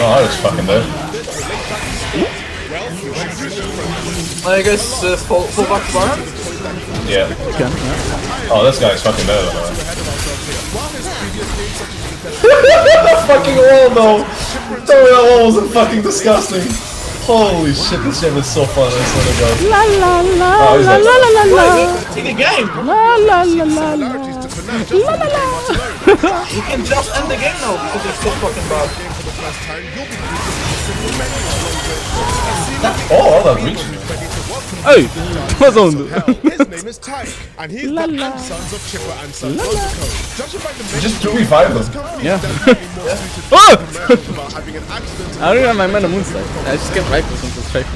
Oh, I was fucking dead. I guess full back to Baron? Yeah. Can, yeah. Oh, this guy's fucking dead, man. Fucking wall, though! Tell me that wall wasn't fucking disgusting. Holy shit, this game is so fun, I swear to God. La la la Oh, he's la like- la la la la. Take the game! La la la la la. La la la. You can just end the game now because it's so fucking bad. Oh, all that reach. Hey, what's on? His name is Tyke, and he's La the la. sons of Chipper and Son Protocol. Judging by the Just 2v5 them. Yeah. oh! Having an accident. I don't have my mana moonslide. I just kept right with him to strike.